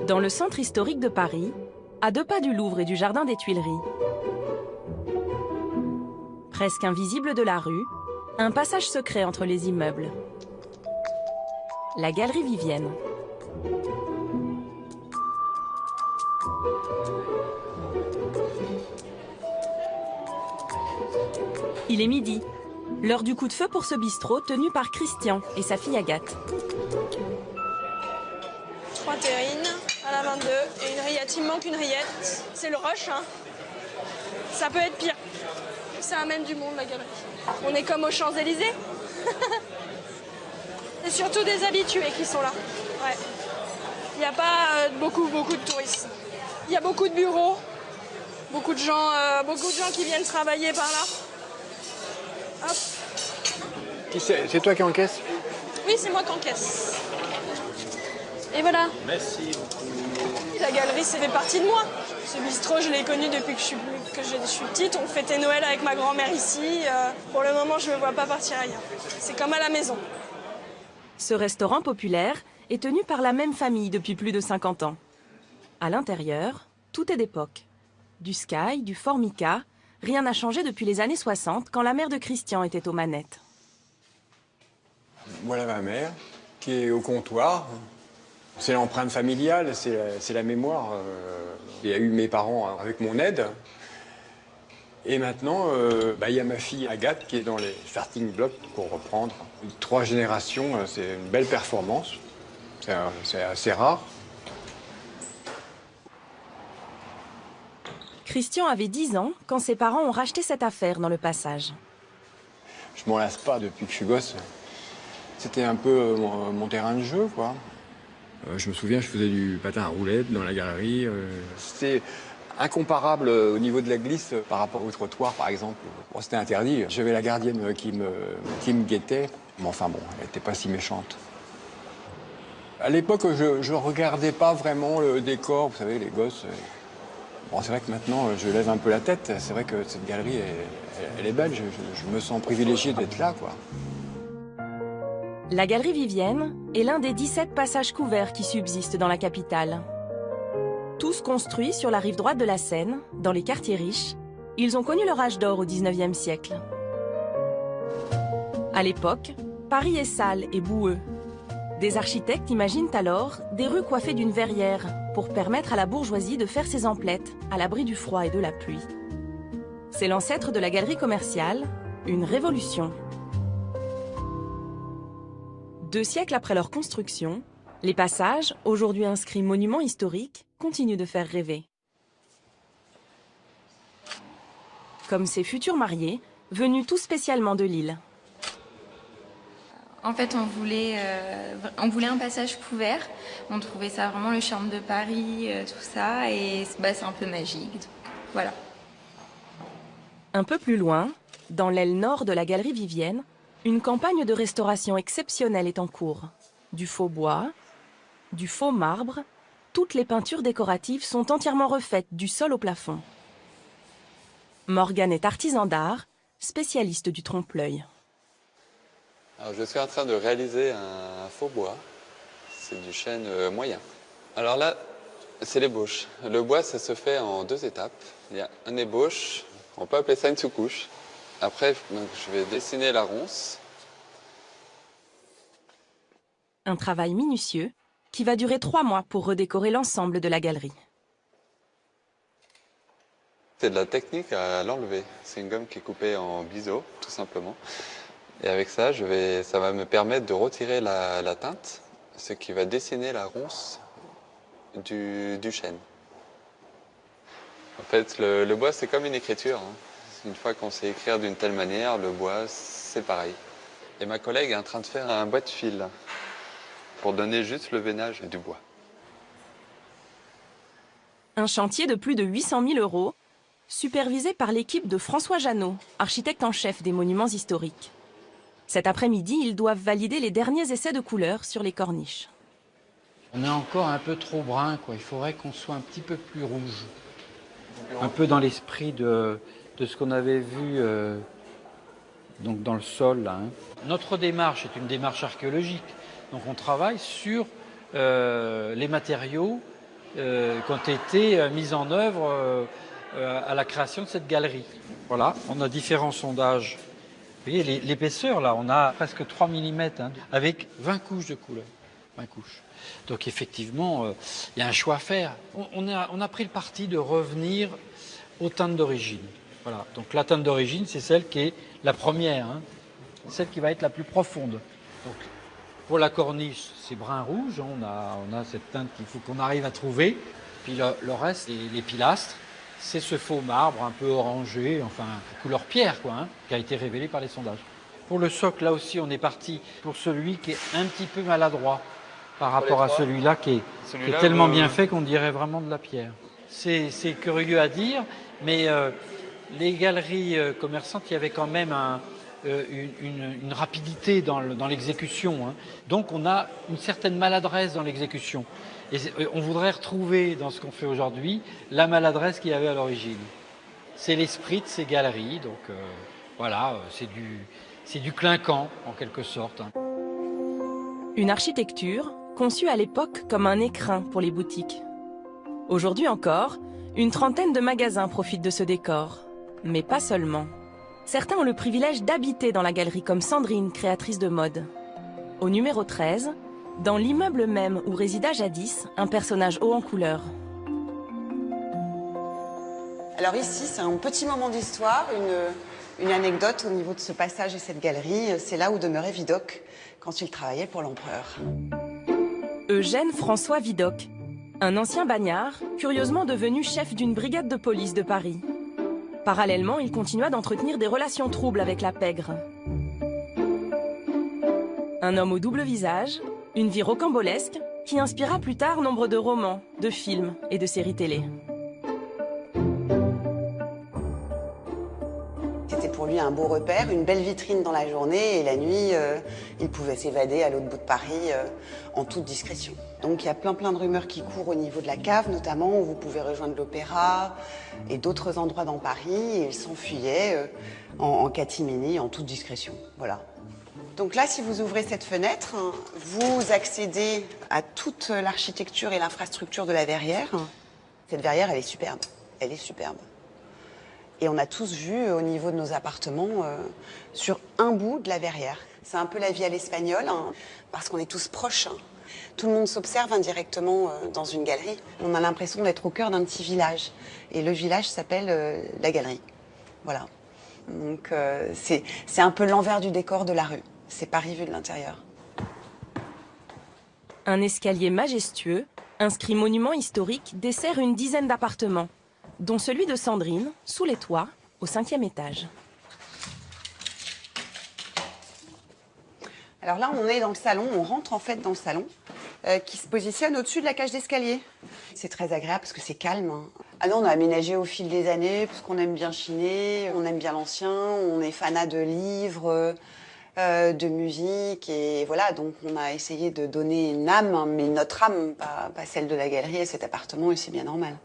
Dans le centre historique de Paris, à 2 pas du Louvre et du jardin des Tuileries, presque invisible de la rue, un passage secret entre les immeubles. La Galerie Vivienne. Il est midi, l'heure du coup de feu pour ce bistrot tenu par Christian et sa fille Agathe. 3 terrines à la 22 et une rillette. Il me manque une rillette. C'est le rush, hein. Ça peut être pire. Ça amène du monde, la galerie. On est comme aux Champs-Élysées. C'est surtout des habitués qui sont là. Ouais. Il n'y a pas beaucoup de touristes. Il y a beaucoup de bureaux, beaucoup de gens qui viennent travailler par là. Hop. C'est toi qui encaisse? Oui, c'est moi qui encaisse. Et voilà. Merci. La galerie, ça fait partie de moi. Ce bistrot, je l'ai connu depuis que je suis petite. On fêtait Noël avec ma grand-mère ici. Pour le moment, je ne me vois pas partir ailleurs. C'est comme à la maison. Ce restaurant populaire est tenu par la même famille depuis plus de 50 ans. À l'intérieur, tout est d'époque. Du Sky, du Formica, rien n'a changé depuis les années 60 quand la mère de Christian était aux manettes. Voilà ma mère qui est au comptoir. C'est l'empreinte familiale, c'est la mémoire. Il y a eu mes parents avec mon aide. Et maintenant, il y a ma fille Agathe qui est dans les starting blocks pour reprendre. 3 générations, c'est une belle performance. C'est assez rare. Christian avait 10 ans quand ses parents ont racheté cette affaire dans le passage. Je m'en lasse pas depuis que je suis gosse. C'était un peu mon terrain de jeu, quoi. Je me souviens, je faisais du patin à roulettes dans la galerie. C'était incomparable au niveau de la glisse par rapport au trottoir, par exemple. Bon, c'était interdit. J'avais la gardienne qui me guettait. Mais enfin bon, elle n'était pas si méchante. À l'époque, je regardais pas vraiment le décor. Vous savez, les gosses. Bon, c'est vrai que maintenant, je lève un peu la tête. C'est vrai que cette galerie, elle est belle. Je me sens privilégié d'être là, quoi. La Galerie Vivienne est l'un des 17 passages couverts qui subsistent dans la capitale. Tous construits sur la rive droite de la Seine, dans les quartiers riches, ils ont connu leur âge d'or au XIXe siècle. À l'époque, Paris est sale et boueux. Des architectes imaginent alors des rues coiffées d'une verrière pour permettre à la bourgeoisie de faire ses emplettes à l'abri du froid et de la pluie. C'est l'ancêtre de la galerie commerciale, une révolution. 2 siècles après leur construction, les passages, aujourd'hui inscrits monuments historiques, continuent de faire rêver. Comme ces futurs mariés, venus tout spécialement de Lille. En fait, on voulait un passage couvert. On trouvait ça vraiment le charme de Paris, tout ça, et c'est un peu magique. Donc, voilà. Un peu plus loin, dans l'aile nord de la Galerie Vivienne, une campagne de restauration exceptionnelle est en cours. Du faux bois, du faux marbre, toutes les peintures décoratives sont entièrement refaites du sol au plafond. Morgane est artisan d'art, spécialiste du trompe-l'œil. Alors, je suis en train de réaliser un faux bois. C'est du chêne moyen. Alors là, c'est l'ébauche. Le bois, ça se fait en 2 étapes. Il y a un ébauche, on peut appeler ça une sous-couche. Après, donc, je vais dessiner la ronce. Un travail minutieux qui va durer 3 mois pour redécorer l'ensemble de la galerie. C'est de la technique à l'enlever. C'est une gomme qui est coupée en biseau, tout simplement. Et avec ça, ça va me permettre de retirer la teinte, ce qui va dessiner la ronce du chêne. En fait, le bois, c'est comme une écriture, hein. Une fois qu'on sait écrire d'une telle manière, le bois, c'est pareil. Et ma collègue est en train de faire un bois de fil pour donner juste le veinage du bois. Un chantier de plus de 800 000 €, supervisé par l'équipe de François Jeannot, architecte en chef des monuments historiques. Cet après-midi, ils doivent valider les derniers essais de couleurs sur les corniches. On est encore un peu trop brun, quoi. Il faudrait qu'on soit un petit peu plus rouge. Un peu dans l'esprit de ce qu'on avait vu donc dans le sol, là, hein. Notre démarche est une démarche archéologique. Donc on travaille sur les matériaux qui ont été mises en œuvre à la création de cette galerie. Voilà, on a différents sondages. Vous voyez l'épaisseur là, on a presque 3 mm avec 20 couches de couleur. 20 couches. Donc effectivement, il y a un choix à faire. On a pris le parti de revenir aux teintes d'origine. Voilà. Donc la teinte d'origine, c'est celle qui est la première, celle qui va être la plus profonde. Donc, pour la corniche, c'est brun-rouge, on a cette teinte qu'il faut qu'on arrive à trouver. Puis le reste, les pilastres, c'est ce faux marbre un peu orangé, enfin couleur pierre quoi, qui a été révélé par les sondages. Pour le socle, là aussi, on est parti pour celui qui est un petit peu maladroit par rapport à celui-là qui est tellement bien fait qu'on dirait vraiment de la pierre. C'est curieux à dire, mais les galeries commerçantes, il y avait quand même une rapidité dans l'exécution. Donc on a une certaine maladresse dans l'exécution. Et on voudrait retrouver dans ce qu'on fait aujourd'hui la maladresse qu'il y avait à l'origine. C'est l'esprit de ces galeries, donc voilà, c'est du clinquant en quelque sorte. Une architecture conçue à l'époque comme un écrin pour les boutiques. Aujourd'hui encore, une trentaine de magasins profitent de ce décor. Mais pas seulement. Certains ont le privilège d'habiter dans la galerie comme Sandrine, créatrice de mode. Au numéro 13, dans l'immeuble même où résida jadis un personnage haut en couleur. Alors ici, c'est un petit moment d'histoire, une anecdote au niveau de ce passage et cette galerie. C'est là où demeurait Vidocq quand il travaillait pour l'empereur. Eugène François Vidocq, un ancien bagnard, curieusement devenu chef d'une brigade de police de Paris. Parallèlement, il continua d'entretenir des relations troubles avec la pègre. Un homme au double visage, une vie rocambolesque, qui inspira plus tard nombre de romans, de films et de séries télé. C'était pour lui un beau repère, une belle vitrine dans la journée, et la nuit, il pouvait s'évader à l'autre bout de Paris en toute discrétion. Donc il y a plein de rumeurs qui courent au niveau de la cave, notamment où vous pouvez rejoindre l'Opéra et d'autres endroits dans Paris. Et il s'enfuyait en catimini, en toute discrétion. Voilà. Donc là, si vous ouvrez cette fenêtre, vous accédez à toute l'architecture et l'infrastructure de la verrière. Cette verrière, elle est superbe. Elle est superbe. Et on a tous vu au niveau de nos appartements sur un bout de la verrière. C'est un peu la vie à l'espagnol, parce qu'on est tous proches. Tout le monde s'observe indirectement dans une galerie. On a l'impression d'être au cœur d'un petit village. Et le village s'appelle la galerie. Voilà. Donc c'est un peu l'envers du décor de la rue. C'est Paris vu de l'intérieur. Un escalier majestueux, inscrit monument historique, dessert une dizaine d'appartements, dont celui de Sandrine, sous les toits, au 5e étage. Alors là, on est dans le salon, on rentre en fait dans le salon, qui se positionne au-dessus de la cage d'escalier. C'est très agréable parce que c'est calme. Ah non, on a aménagé au fil des années, parce qu'on aime bien chiner, on aime bien l'ancien, on est fanat de livres, de musique, et voilà, donc on a essayé de donner une âme, mais notre âme, pas celle de la galerie à cet appartement, et c'est bien normal.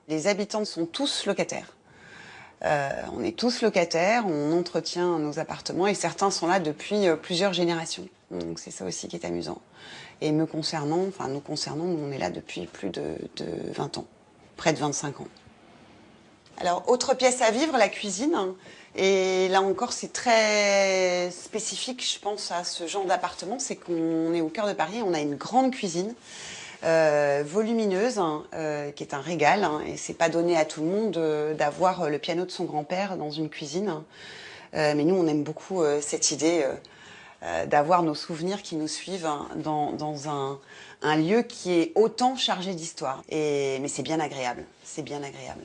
Les habitants sont tous locataires. On est tous locataires, on entretient nos appartements et certains sont là depuis plusieurs générations. Donc c'est ça aussi qui est amusant. Et nous concernant, on est là depuis plus de 20 ans, près de 25 ans. Alors, autre pièce à vivre, la cuisine. Et là encore, c'est très spécifique, je pense, à ce genre d'appartement. C'est qu'on est au cœur de Paris, on a une grande cuisine. Volumineuse, qui est un régal, et c'est pas donné à tout le monde d'avoir le piano de son grand-père dans une cuisine. Mais nous, on aime beaucoup cette idée d'avoir nos souvenirs qui nous suivent dans un lieu qui est autant chargé d'histoire. Mais c'est bien agréable, c'est bien agréable.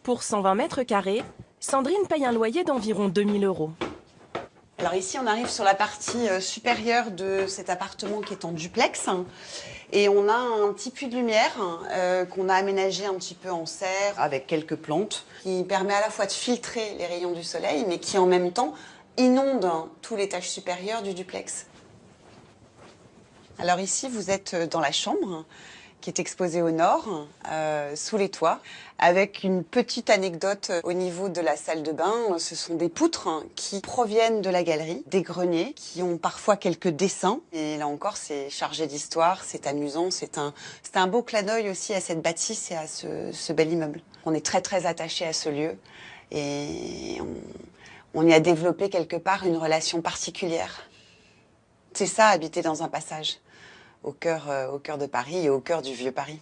Pour 120 mètres carrés, Sandrine paye un loyer d'environ 2 000 €. Alors ici, on arrive sur la partie supérieure de cet appartement qui est en duplex. Et on a un petit puits de lumière qu'on a aménagé un petit peu en serre avec quelques plantes qui permet à la fois de filtrer les rayons du soleil, mais qui en même temps inonde tout l'étage supérieur du duplex. Alors ici, vous êtes dans la chambre qui est exposé au nord, sous les toits, avec une petite anecdote au niveau de la salle de bain. Ce sont des poutres qui proviennent de la galerie, des greniers, qui ont parfois quelques dessins. Et là encore, c'est chargé d'histoire, c'est amusant, c'est un beau clin d'œil aussi à cette bâtisse et à ce bel immeuble. On est très très attaché à ce lieu et on y a développé quelque part une relation particulière. C'est ça, habiter dans un passage. Au cœur de Paris et au cœur du vieux Paris.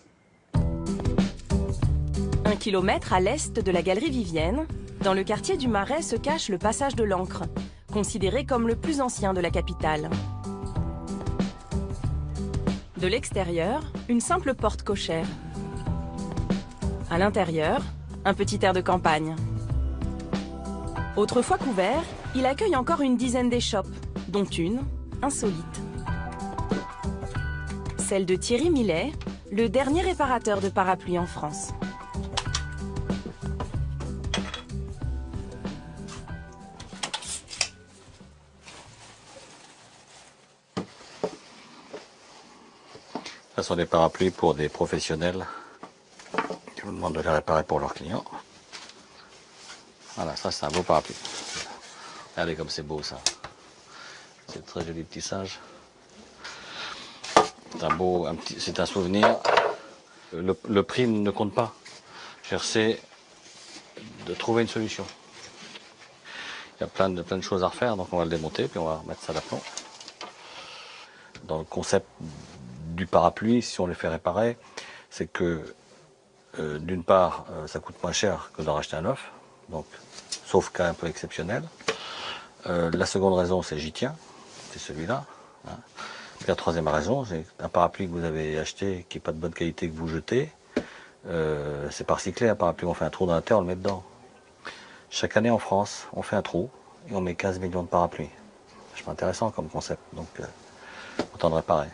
1 kilomètre à l'est de la galerie Vivienne, dans le quartier du Marais se cache le passage de l'Ancre, considéré comme le plus ancien de la capitale. De l'extérieur, une simple porte cochère. À l'intérieur, un petit air de campagne. Autrefois couvert, il accueille encore une dizaine d'échoppes, dont une insolite. Celle de Thierry Millet, le dernier réparateur de parapluies en France. Ce sont des parapluies pour des professionnels qui vous demandent de les réparer pour leurs clients. Voilà, ça c'est un beau parapluie. Regardez comme c'est beau ça. C'est très joli petit singe. C'est un souvenir. Le prix ne compte pas. C'est de trouver une solution. Il y a plein de choses à refaire, donc on va le démonter, puis on va remettre ça d'aplomb. Dans le concept du parapluie, si on les fait réparer, c'est que d'une part, ça coûte moins cher que d'en racheter un neuf, donc sauf cas un peu exceptionnel. La seconde raison, c'est j'y tiens, c'est celui-là. Hein. La troisième raison, c'est un parapluie que vous avez acheté qui n'est pas de bonne qualité que vous jetez, c'est pas recyclé un parapluie, on fait un trou dans la terre, on le met dedans. Chaque année en France, on fait un trou et on met 15 millions de parapluies. C'est pas intéressant comme concept, donc autant de réparer.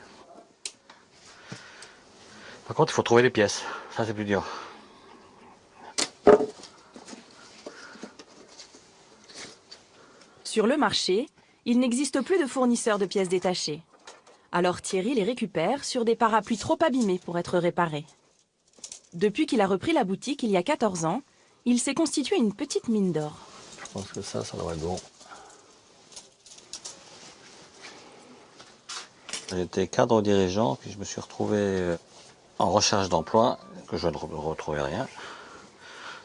Par contre, il faut trouver les pièces, ça c'est plus dur. Sur le marché, il n'existe plus de fournisseurs de pièces détachées. Alors Thierry les récupère sur des parapluies trop abîmés pour être réparés. Depuis qu'il a repris la boutique il y a 14 ans, il s'est constitué une petite mine d'or. Je pense que ça devrait être bon. J'étais cadre dirigeant, puis je me suis retrouvé en recherche d'emploi, que je ne retrouvais rien.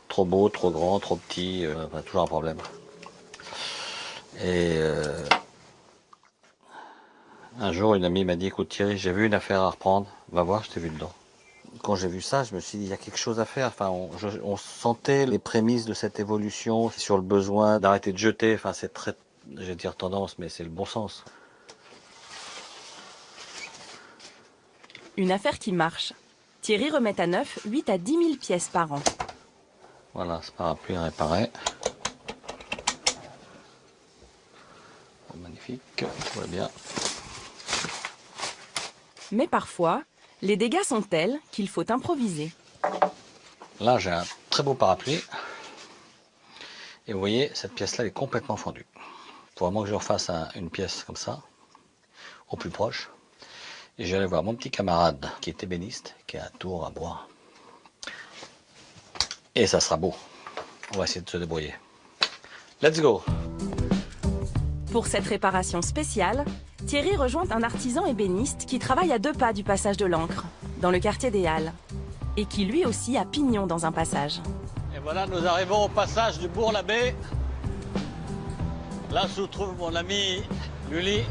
Trop beau, trop grand, trop petit, toujours un problème. Et un jour, une amie m'a dit, écoute Thierry, j'ai vu une affaire à reprendre, va voir, je t'ai vu dedans. Quand j'ai vu ça, je me suis dit, il y a quelque chose à faire. Enfin, on sentait les prémices de cette évolution sur le besoin d'arrêter de jeter. Enfin, c'est très, je vais dire tendance, mais c'est le bon sens. Une affaire qui marche. Thierry remet à neuf 8 à 10 000 pièces par an. Voilà, ce parapluie réparé. Magnifique, tout va bien. Mais parfois, les dégâts sont tels qu'il faut improviser. Là, j'ai un très beau parapluie. Et vous voyez, cette pièce-là est complètement fendue. Il faut vraiment que je refasse une pièce comme ça, au plus proche. Et j'allais voir mon petit camarade qui est ébéniste, qui a un tour à bois. Et ça sera beau. On va essayer de se débrouiller. Let's go! Pour cette réparation spéciale, Thierry rejoint un artisan ébéniste qui travaille à 2 pas du passage de l'Ancre, dans le quartier des Halles, et qui lui aussi a pignon dans un passage. Et voilà, nous arrivons au passage du Bourg-l'Abbé. Là se trouve mon ami Lully.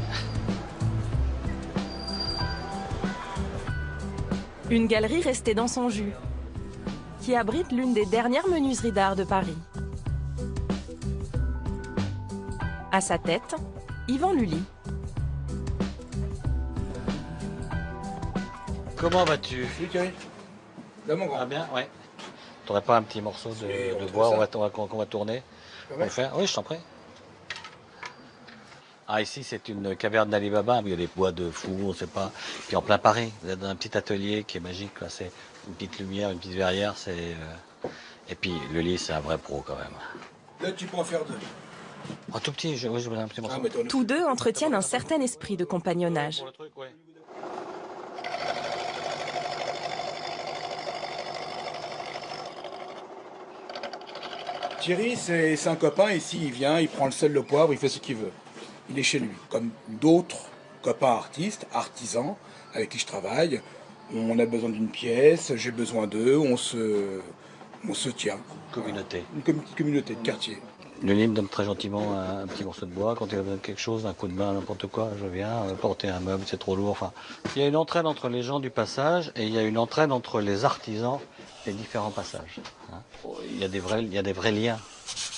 Une galerie restée dans son jus, qui abrite l'une des dernières menuiseries d'art de Paris. À sa tête, Yvan Lully. Comment vas-tu? Oui, Thierry. Là, mon grand. Ça va bien? Ouais. T'aurais pas un petit morceau de bois qu'on va tourner? On va le faire? Oui, je t'en prie. Ah, ici, c'est une caverne d'Ali Baba. Il y a des bois de fou, on ne sait pas. Puis en plein Paris, vous êtes dans un petit atelier qui est magique. C'est une petite lumière, une petite verrière. Et puis, le lit, c'est un vrai pro quand même. Là, tu peux en faire 2. Un tout petit, oui, je voulais un petit morceau. Tous deux entretiennent un certain esprit de compagnonnage. Thierry, c'est un copain, ici, il vient, il prend le sel, le poivre, il fait ce qu'il veut. Il est chez lui, comme d'autres copains artistes, artisans, avec qui je travaille. On a besoin d'une pièce, j'ai besoin d'eux, on se tient. Communauté. Une petite communauté de quartier. Denis me donne très gentiment un petit morceau de bois. Quand il a besoin de quelque chose, un coup de main, n'importe quoi, je viens porter un meuble, c'est trop lourd. Enfin, il y a une entraide entre les gens du passage et il y a une entraide entre les artisans des différents passages. Il y a des vrais liens.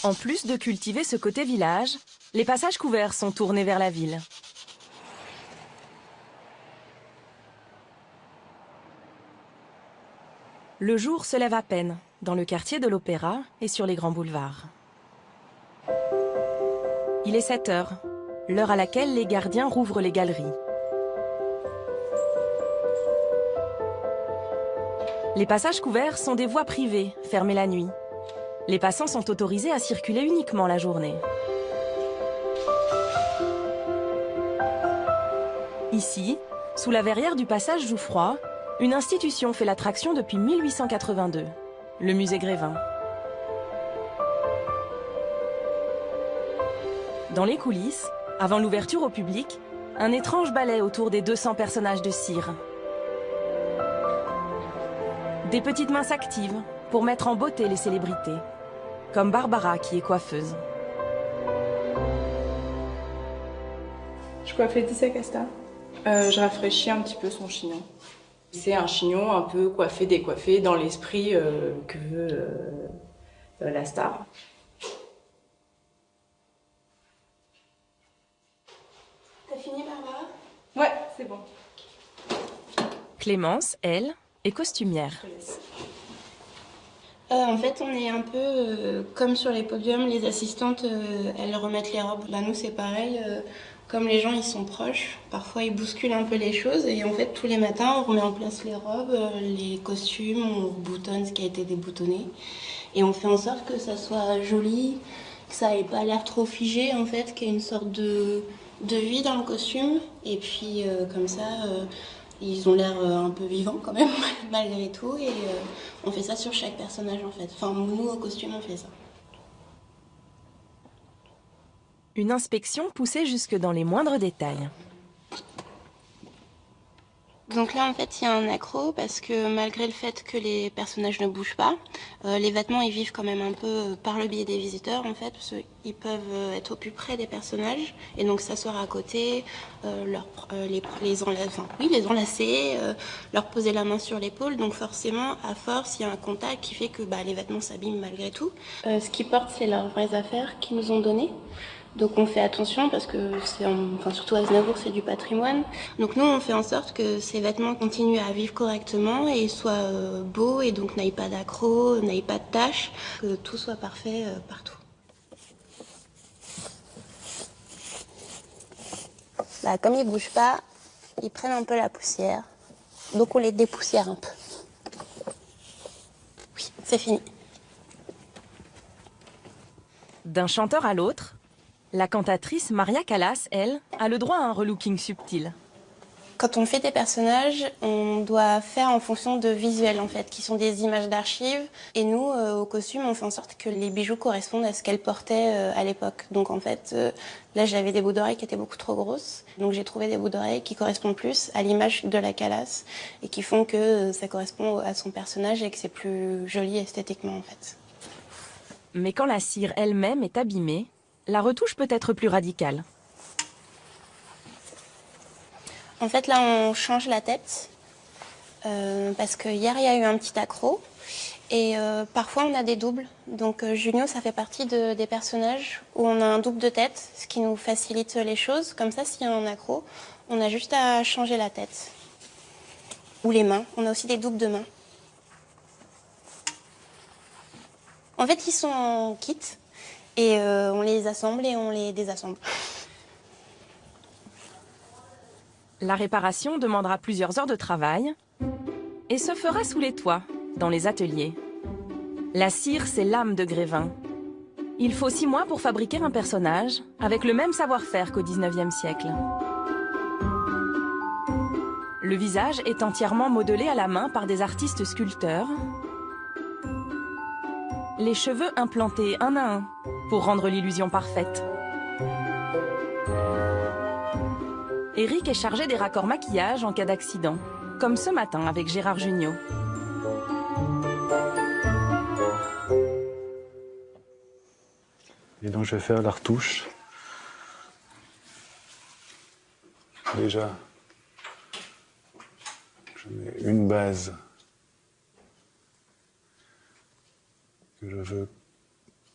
En plus de cultiver ce côté village, les passages couverts sont tournés vers la ville. Le jour se lève à peine, dans le quartier de l'Opéra et sur les grands boulevards. Il est 7 heures, l'heure à laquelle les gardiens rouvrent les galeries. Les passages couverts sont des voies privées, fermées la nuit. Les passants sont autorisés à circuler uniquement la journée. Ici, sous la verrière du passage Jouffroy, une institution fait l'attraction depuis 1882, le musée Grévin. Dans les coulisses, avant l'ouverture au public, un étrange ballet autour des 200 personnages de cire. Des petites mains s'activent pour mettre en beauté les célébrités, comme Barbara qui est coiffeuse. Je coiffe Laetitia Casta. Je rafraîchis un petit peu son chignon. C'est un chignon un peu coiffé, décoiffé, dans l'esprit que veut la star. T'as fini, Barbara? Ouais, c'est bon. Clémence, elle, est costumière. En fait, on est un peu comme sur les podiums, les assistantes, elles remettent les robes. Là, nous, c'est pareil. Comme les gens, ils sont proches, parfois ils bousculent un peu les choses. Et en fait, tous les matins, on remet en place les robes, les costumes, on boutonne ce qui a été déboutonné. Et on fait en sorte que ça soit joli, que ça ait pas l'air trop figé, en fait, qu'il y ait une sorte de vie dans le costume. Et puis, comme ça... ils ont l'air un peu vivants quand même, malgré tout, et on fait ça sur chaque personnage en fait. Enfin, nous, au costume, on fait ça. Une inspection poussée jusque dans les moindres détails. Donc là, en fait, il y a un accro parce que malgré le fait que les personnages ne bougent pas, les vêtements, ils vivent quand même un peu par le biais des visiteurs, en fait, parce qu'ils peuvent être au plus près des personnages et donc s'asseoir à côté, les enlacer, leur poser la main sur l'épaule. Donc forcément, à force, il y a un contact qui fait que les vêtements s'abîment malgré tout. Ce qu'ils portent, c'est leurs vraies affaires qu'ils nous ont données. Donc on fait attention parce que surtout à Aznavour, c'est du patrimoine. Donc nous, on fait en sorte que ces vêtements continuent à vivre correctement et soient beaux et donc n'aillent pas d'accros, n'aillent pas de taches, que tout soit parfait partout. Comme ils bougent pas, ils prennent un peu la poussière. Donc on les dépoussière un peu. Oui, c'est fini. D'un chanteur à l'autre, la cantatrice Maria Callas, elle, a le droit à un relooking subtil. Quand on fait des personnages, on doit faire en fonction de visuels en fait, qui sont des images d'archives. Et nous, au costume, on fait en sorte que les bijoux correspondent à ce qu'elle portait à l'époque. Donc en fait, là j'avais des boucles d'oreilles qui étaient beaucoup trop grosses. Donc j'ai trouvé des boucles d'oreilles qui correspondent plus à l'image de la Callas et qui font que ça correspond à son personnage et que c'est plus joli esthétiquement en fait. Mais quand la cire elle-même est abîmée, la retouche peut être plus radicale. En fait, là, on change la tête parce que hier, il y a eu un petit accro et parfois, on a des doubles. Donc, Junio, ça fait partie des personnages où on a un double de tête, ce qui nous facilite les choses. Comme ça, s'il y a un accro, on a juste à changer la tête. Ou les mains. On a aussi des doubles de mains. En fait, ils sont en kit et on les assemble et on les désassemble. La réparation demandera plusieurs heures de travail et se fera sous les toits, dans les ateliers. La cire, c'est l'âme de Grévin. Il faut 6 mois pour fabriquer un personnage, avec le même savoir-faire qu'au XIXe siècle. Le visage est entièrement modelé à la main par des artistes sculpteurs. les cheveux implantés un à un pour rendre l'illusion parfaite. Eric est chargé des raccords maquillage en cas d'accident, comme ce matin avec Gérard Jugnot. Et donc je vais faire la retouche. Déjà, je mets une base que je veux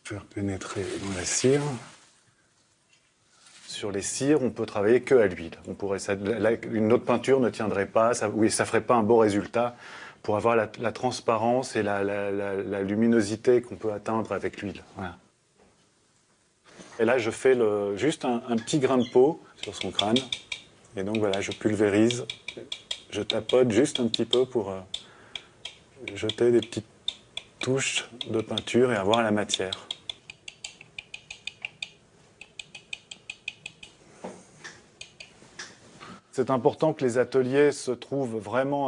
faire pénétrer dans la cire. Sur les cires, on peut travailler que à l'huile. Une autre peinture ne tiendrait pas, ça ferait pas un beau résultat pour avoir la transparence et la luminosité qu'on peut atteindre avec l'huile. Voilà. Et là, je fais juste un petit grain de peau sur son crâne. Et donc voilà, je pulvérise, je tapote juste un petit peu pour jeter des petites touches de peinture et avoir la matière. C'est important que les ateliers se trouvent vraiment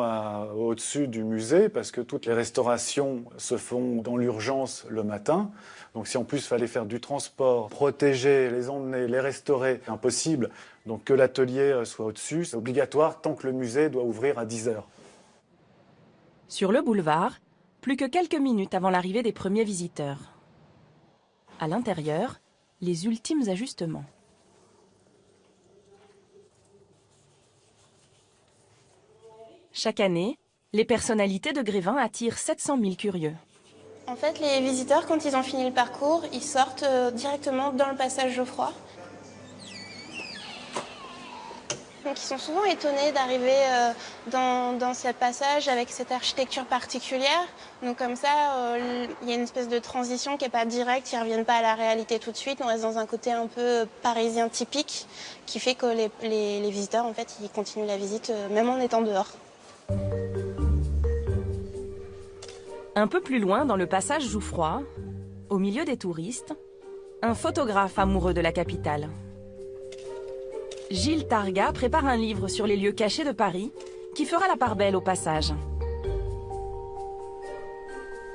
au-dessus du musée parce que toutes les restaurations se font dans l'urgence le matin. Donc si en plus il fallait faire du transport, protéger, les emmener, les restaurer, c'est impossible. Donc que l'atelier soit au-dessus, c'est obligatoire tant que le musée doit ouvrir à 10 h. Sur le boulevard, plus que quelques minutes avant l'arrivée des premiers visiteurs. À l'intérieur, les ultimes ajustements. Chaque année, les personnalités de Grévin attirent 700 000 curieux. En fait, les visiteurs, quand ils ont fini le parcours, ils sortent directement dans le passage Geoffroy. Donc ils sont souvent étonnés d'arriver dans ce passage avec cette architecture particulière. Donc comme ça, il y a une espèce de transition qui n'est pas directe, ils ne reviennent pas à la réalité tout de suite. On reste dans un côté un peu parisien typique qui fait que les visiteurs, en fait, ils continuent la visite même en étant dehors. Un peu plus loin, dans le passage Jouffroy, au milieu des touristes, un photographe amoureux de la capitale. Gilles Targa prépare un livre sur les lieux cachés de Paris qui fera la part belle au passage.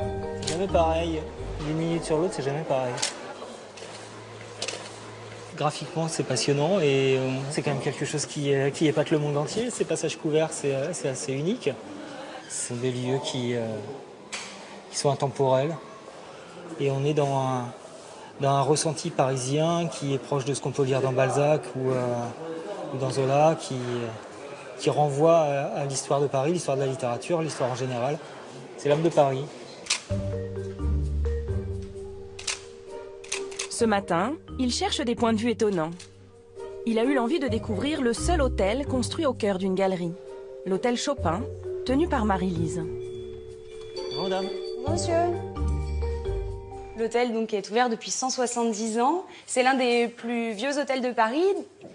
C'est jamais pareil. D'une minute sur l'autre, c'est jamais pareil. Graphiquement, c'est passionnant et c'est quand même quelque chose qui épate le monde entier. Ces passages couverts, c'est assez unique. Ce sont des lieux qui sont intemporels. Et on est dans un ressenti parisien qui est proche de ce qu'on peut lire dans Balzac ou dans Zola, qui renvoie à l'histoire de Paris, l'histoire de la littérature, l'histoire en général. C'est l'âme de Paris. Ce matin, il cherche des points de vue étonnants. Il a eu l'envie de découvrir le seul hôtel construit au cœur d'une galerie. L'hôtel Chopin, tenu par Marie-Lise. Bonjour, madame. Monsieur. L'hôtel donc est ouvert depuis 170 ans. C'est l'un des plus vieux hôtels de Paris,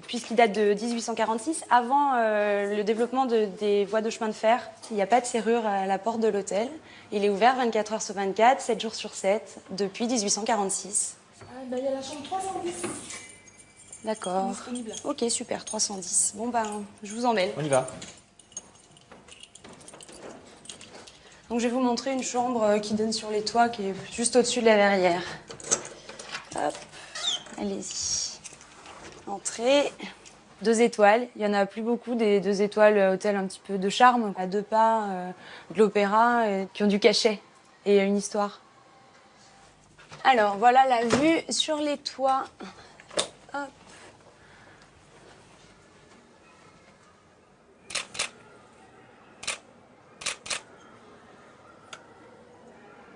puisqu'il date de 1846, avant le développement des voies de chemin de fer. Il n'y a pas de serrure à la porte de l'hôtel. Il est ouvert 24 heures sur 24, 7 jours sur 7, depuis 1846. Il y a la chambre 310. D'accord. Ok, super, 310. Bon, je vous emmène. On y va. Donc, je vais vous montrer une chambre qui donne sur les toits, qui est juste au-dessus de la verrière. Hop, allez-y. Entrée. 2 étoiles. Il y en a plus beaucoup des 2 étoiles hôtel un petit peu de charme, à 2 pas de l'opéra, qui ont du cachet et une histoire. Alors, voilà la vue sur les toits. Hop.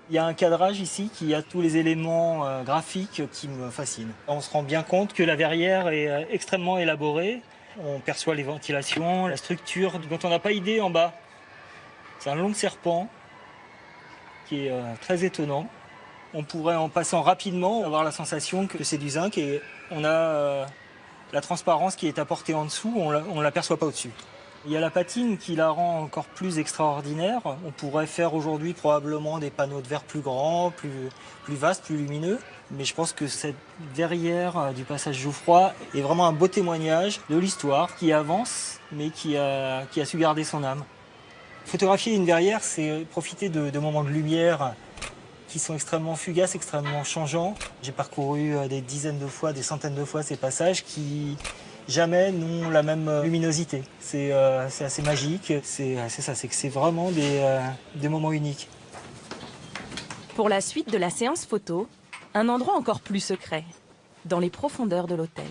Il y a un cadrage ici qui a tous les éléments graphiques qui me fascinent. On se rend bien compte que la verrière est extrêmement élaborée. On perçoit les ventilations, la structure dont on n'a pas idée en bas. C'est un long serpent qui est très étonnant. On pourrait, en passant rapidement, avoir la sensation que c'est du zinc et on a la transparence qui est apportée en dessous, on ne l'aperçoit pas au-dessus. Il y a la patine qui la rend encore plus extraordinaire. On pourrait faire aujourd'hui probablement des panneaux de verre plus grands, plus vastes, plus lumineux. Mais je pense que cette verrière du passage Jouffroy est vraiment un beau témoignage de l'histoire qui avance, mais qui a su garder son âme. Photographier une verrière, c'est profiter de moments de lumière qui sont extrêmement fugaces, extrêmement changeants. J'ai parcouru des dizaines de fois, des centaines de fois ces passages qui jamais n'ont la même luminosité. C'est assez magique, c'est ça, c'est que c'est vraiment des moments uniques. Pour la suite de la séance photo, un endroit encore plus secret, dans les profondeurs de l'hôtel.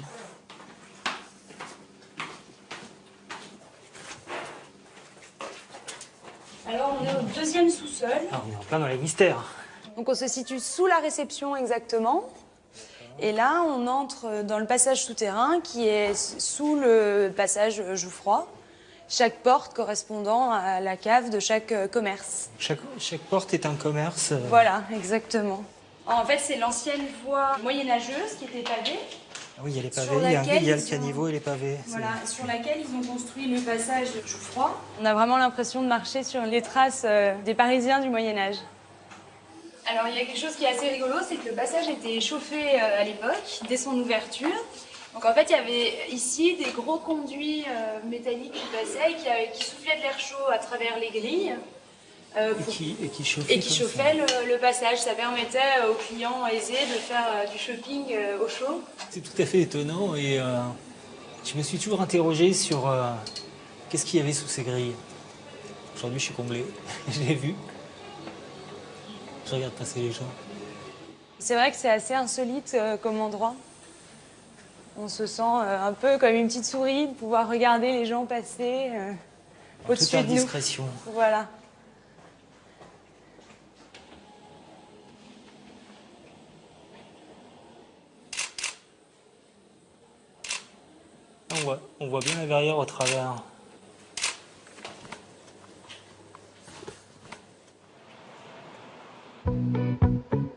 Alors on est au deuxième sous-sol. Ah, on est en plein dans les mystères. Donc on se situe sous la réception exactement. Et là, on entre dans le passage souterrain qui est sous le passage Jouffroy. Chaque porte correspondant à la cave de chaque commerce. Chaque porte est un commerce. Voilà, exactement. En fait, c'est l'ancienne voie moyenâgeuse qui était pavée. Ah oui, il y a les pavés, Sur il y a laquelle le ils caniveau et les pavés. Voilà, sur laquelle ils ont construit le passage Jouffroy. On a vraiment l'impression de marcher sur les traces des Parisiens du Moyen-Âge. Alors, il y a quelque chose qui est assez rigolo, c'est que le passage était chauffé à l'époque, dès son ouverture. Donc en fait, il y avait ici des gros conduits métalliques qui passaient et qui soufflaient de l'air chaud à travers les grilles. Et qui chauffaient le passage. Ça permettait aux clients aisés de faire du shopping au chaud. C'est tout à fait étonnant et je me suis toujours interrogé sur qu'est-ce qu'il y avait sous ces grilles. Aujourd'hui, je suis comblé, je l'ai vu. Je regarde passer les gens. C'est vrai que c'est assez insolite comme endroit. On se sent un peu comme une petite souris de pouvoir regarder les gens passer au-dessus de nous. Toute indiscrétion. Voilà. On voit bien la verrière au travers.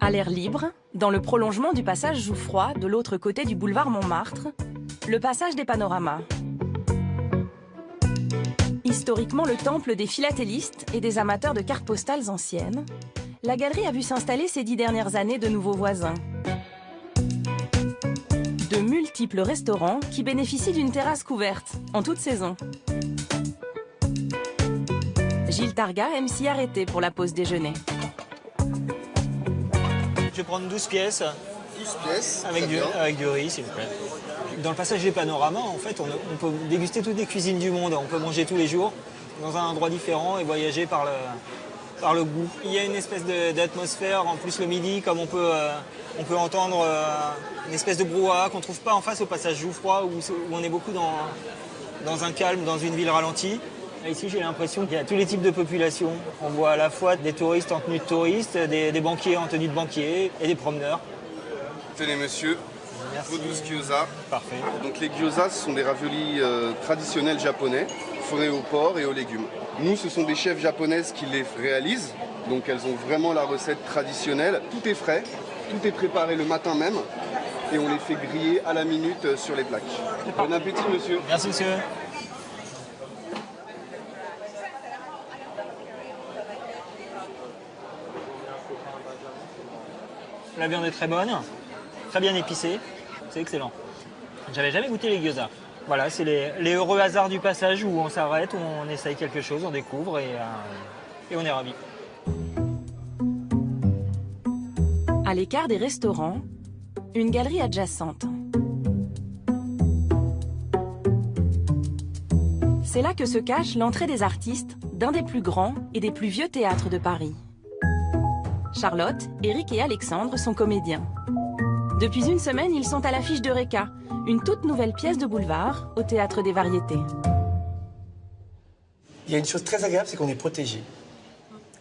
À l'air libre, dans le prolongement du passage Jouffroy, de l'autre côté du boulevard Montmartre, le passage des Panoramas. Historiquement le temple des philatélistes et des amateurs de cartes postales anciennes, la galerie a vu s'installer ces 10 dernières années de nouveaux voisins. De multiples restaurants qui bénéficient d'une terrasse couverte en toute saison. Gilles Targa aime s'y arrêter pour la pause déjeuner. Je vais prendre 12 pièces. 12 pièces avec du riz, s'il vous plaît. Dans le passage des Panoramas, en fait, on peut déguster toutes les cuisines du monde. On peut manger tous les jours dans un endroit différent et voyager par le goût. Il y a une espèce d'atmosphère, en plus le midi, comme on peut entendre une espèce de brouhaha qu'on ne trouve pas en face au passage Jouffroy, où on est beaucoup dans un calme, dans une ville ralentie. Et ici, j'ai l'impression qu'il y a tous les types de populations. On voit à la fois des touristes en tenue de touristes, des banquiers en tenue de banquiers et des promeneurs. Tenez, monsieur, vos 12 gyoza. Parfait. Donc les gyoza, ce sont des raviolis traditionnels japonais, fourrés au porc et aux légumes. Nous, ce sont des chefs japonaises qui les réalisent. Donc elles ont vraiment la recette traditionnelle. Tout est frais, tout est préparé le matin même. Et on les fait griller à la minute sur les plaques. Bon appétit, monsieur. Merci, monsieur. La viande est très bonne, très bien épicée, c'est excellent. J'avais jamais goûté les gyoza. Voilà, c'est les heureux hasards du passage où on s'arrête, où on essaye quelque chose, on découvre et on est ravis. À l'écart des restaurants, une galerie adjacente. C'est là que se cache l'entrée des artistes d'un des plus grands et des plus vieux théâtres de Paris. Charlotte, Éric et Alexandre sont comédiens. Depuis une semaine, ils sont à l'affiche d'Eureka, une toute nouvelle pièce de boulevard au Théâtre des Variétés. Il y a une chose très agréable, c'est qu'on est protégé.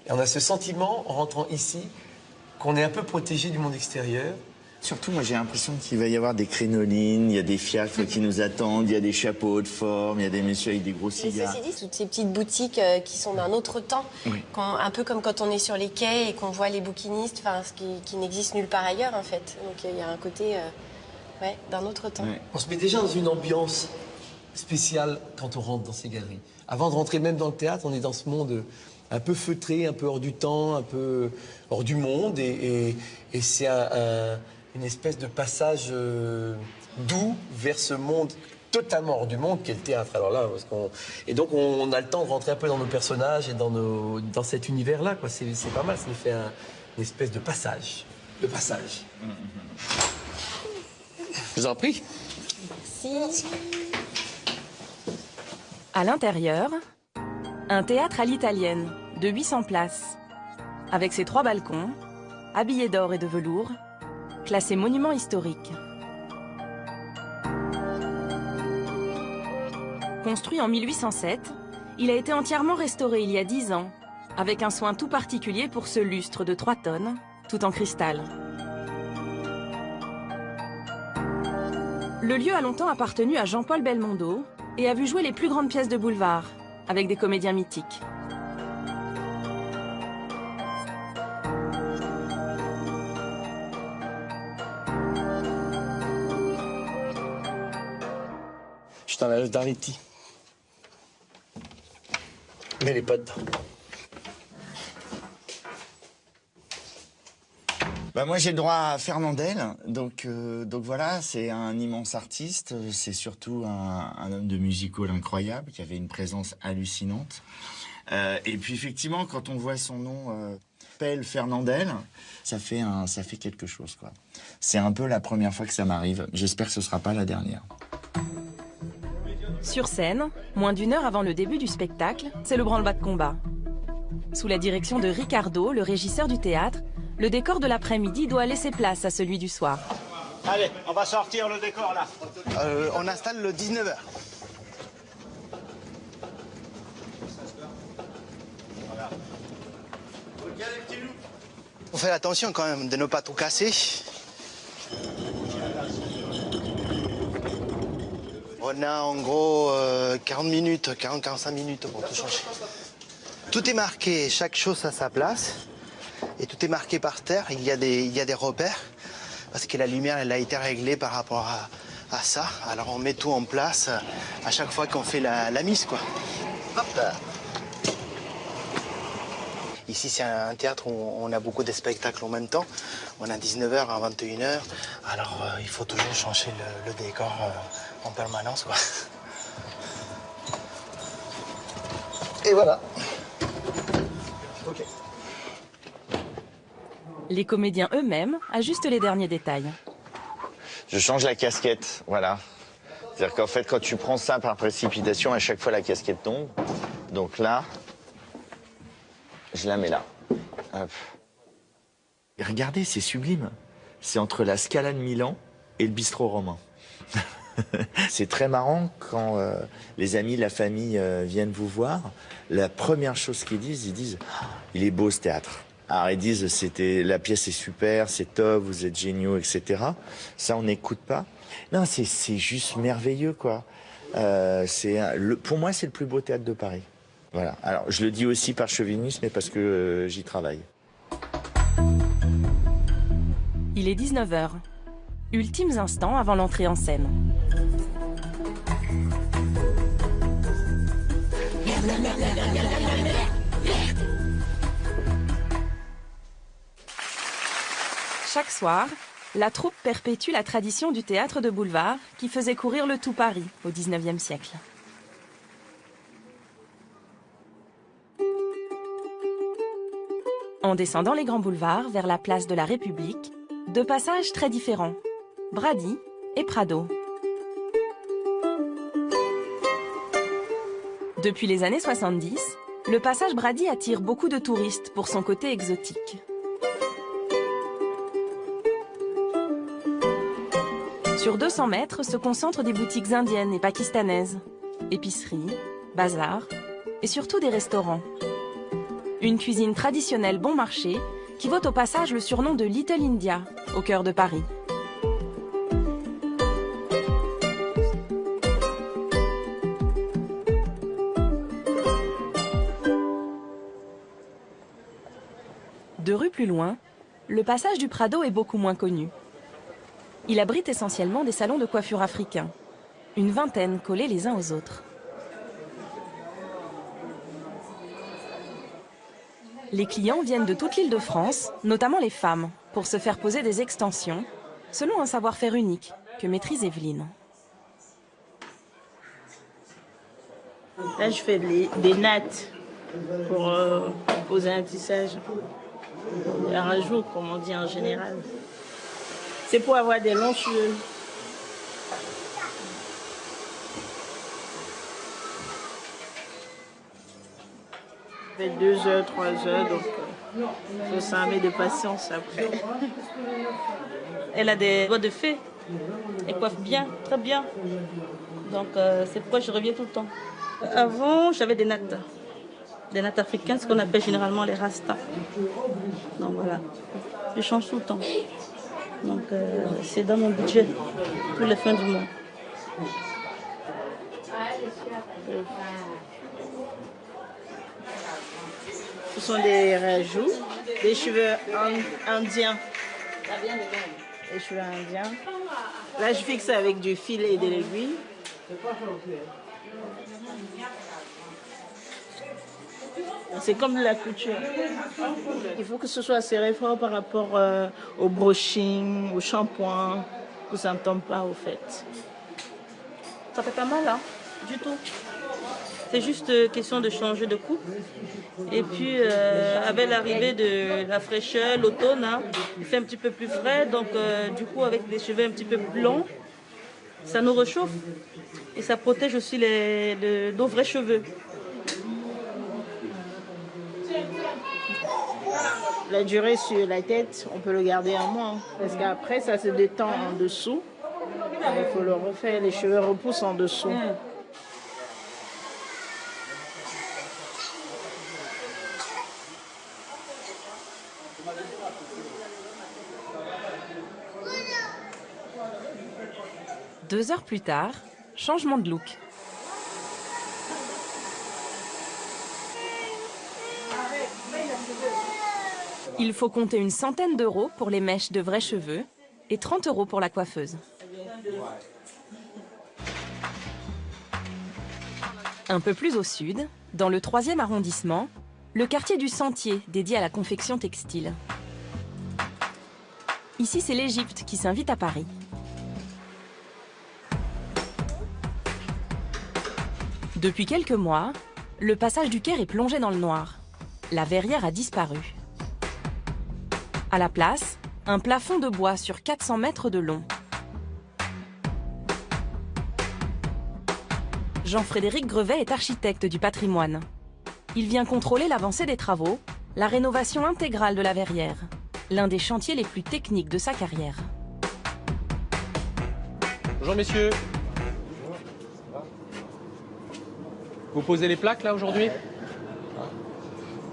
Et on a ce sentiment, en rentrant ici, qu'on est un peu protégé du monde extérieur. Surtout, moi, j'ai l'impression qu'il va y avoir des crénolines, il y a des fiacres qui nous attendent, il y a des chapeaux de forme, il y a des messieurs avec des gros cigares. Mais ceci dit, toutes ces petites boutiques qui sont d'un autre temps, un peu comme quand on est sur les quais et qu'on voit les bouquinistes, ce qui n'existe nulle part ailleurs, en fait. Donc il y a un côté d'un autre temps. Ouais. On se met déjà dans une ambiance spéciale quand on rentre dans ces galeries. Avant de rentrer même dans le théâtre, on est dans ce monde un peu feutré, un peu hors du temps, un peu hors du monde. Et c'est une espèce de passage doux vers ce monde totalement hors du monde qu'est le théâtre. Alors là, et donc on a le temps de rentrer un peu dans nos personnages et dans cet univers-là. C'est pas mal, ça nous fait Une espèce de passage. De passage. Je vous en prie. Merci. À l'intérieur, un théâtre à l'italienne de 800 places, avec ses 3 balcons, habillés d'or et de velours, classé monument historique. Construit en 1807, il a été entièrement restauré il y a 10 ans, avec un soin tout particulier pour ce lustre de 3 tonnes, tout en cristal. Le lieu a longtemps appartenu à Jean-Paul Belmondo et a vu jouer les plus grandes pièces de boulevard, avec des comédiens mythiques. Je suis dans la loge d'Arletty. Mais elle n'est pas dedans. Bah moi j'ai le droit à Fernandel, donc voilà, c'est un immense artiste, c'est surtout un homme de music hall incroyable, qui avait une présence hallucinante. Et puis effectivement, quand on voit son nom, Pell Fernandel, ça fait quelque chose, quoi. C'est un peu la première fois que ça m'arrive, j'espère que ce sera pas la dernière. Sur scène, moins d'1 heure avant le début du spectacle, c'est le branle-bas de combat. Sous la direction de Ricardo, le régisseur du théâtre, le décor de l'après-midi doit laisser place à celui du soir. Allez, on va sortir le décor là. On installe le 19h. Voilà. On fait attention quand même de ne pas tout casser. On a en gros 40-45 minutes pour tout changer. Tout est marqué, chaque chose à sa place. Et tout est marqué par terre, il y a des repères. Parce que la lumière, elle a été réglée par rapport à ça. Alors on met tout en place à chaque fois qu'on fait la mise, quoi. Hop là. Ici, c'est un théâtre où on a beaucoup de spectacles en même temps. On a 19h à 21h. Alors il faut toujours changer le décor en permanence, quoi. Et voilà. Ok. Les comédiens eux-mêmes ajustent les derniers détails. Je change la casquette, voilà. C'est-à-dire qu'en fait, quand tu prends ça par précipitation, à chaque fois la casquette tombe. Donc là, je la mets là. Hop. Regardez, c'est sublime. C'est entre la Scala de Milan et le bistrot romain. C'est très marrant quand les amis, la famille viennent vous voir. La première chose qu'ils disent oh, il est beau ce théâtre. Alors ils disent la pièce est super, c'est top, vous êtes géniaux, etc. Ça on n'écoute pas. Non, c'est juste merveilleux, quoi. Pour moi c'est le plus beau théâtre de Paris. Voilà. Alors je le dis aussi par chauvinisme, mais parce que j'y travaille. Il est 19h. Ultimes instants avant l'entrée en scène. Chaque soir, la troupe perpétue la tradition du théâtre de boulevard qui faisait courir le tout Paris au XIXe siècle. En descendant les grands boulevards vers la place de la République, 2 passages très différents, Brady et Prado. Depuis les années 70, le passage Brady attire beaucoup de touristes pour son côté exotique. Sur 200 mètres se concentrent des boutiques indiennes et pakistanaises, épiceries, bazars et surtout des restaurants. Une cuisine traditionnelle bon marché qui vaut au passage le surnom de Little India, au cœur de Paris. Deux rues plus loin, le passage du Prado est beaucoup moins connu. Il abrite essentiellement des salons de coiffure africains, une vingtaine collés les uns aux autres. Les clients viennent de toute l'Île-de-France, notamment les femmes, pour se faire poser des extensions, selon un savoir-faire unique que maîtrise Evelyne. Là, je fais des nattes pour poser un tissage. Un rajout, comme on dit en général. C'est pour avoir des longs cheveux. Ça fait 2 heures, 3 heures, donc il faut s'armer de patience après. Elle a des doigts de fée. Elle coiffe bien, très bien. Donc c'est pourquoi je reviens tout le temps. Avant, j'avais des nattes africaines, ce qu'on appelle généralement les rastas. Donc voilà, je change tout le temps. Donc c'est dans mon budget, tous les fins du mois. Ce sont des rajouts, des cheveux indiens. Les cheveux indiens. Là, je fixe avec du fil et de l'aiguille. C'est comme de la couture. Il faut que ce soit serré fort par rapport au brushing, au shampoing, que ça ne tombe pas au fait. Ça fait pas mal, hein, du tout. C'est juste question de changer de coupe. Et puis, avec l'arrivée de la fraîcheur, l'automne, hein, il fait un petit peu plus frais. Donc, du coup, avec des cheveux un petit peu plus longs, ça nous réchauffe. Et ça protège aussi nos vrais cheveux. La durée sur la tête, on peut le garder un mois. Hein, parce qu'après, ça se détend en dessous. Il faut le refaire. Les cheveux repoussent en dessous. Deux heures plus tard, changement de look. Il faut compter une centaine d'euros pour les mèches de vrais cheveux et 30 euros pour la coiffeuse. Un peu plus au sud, dans le 3e arrondissement, le quartier du Sentier dédié à la confection textile. Ici, c'est l'Égypte qui s'invite à Paris. Depuis quelques mois, le passage du Caire est plongé dans le noir. La verrière a disparu. À la place, un plafond de bois sur 400 mètres de long. Jean-Frédéric Grevet est architecte du patrimoine. Il vient contrôler l'avancée des travaux, la rénovation intégrale de la verrière, l'un des chantiers les plus techniques de sa carrière. Bonjour messieurs. Vous posez les plaques là aujourd'hui?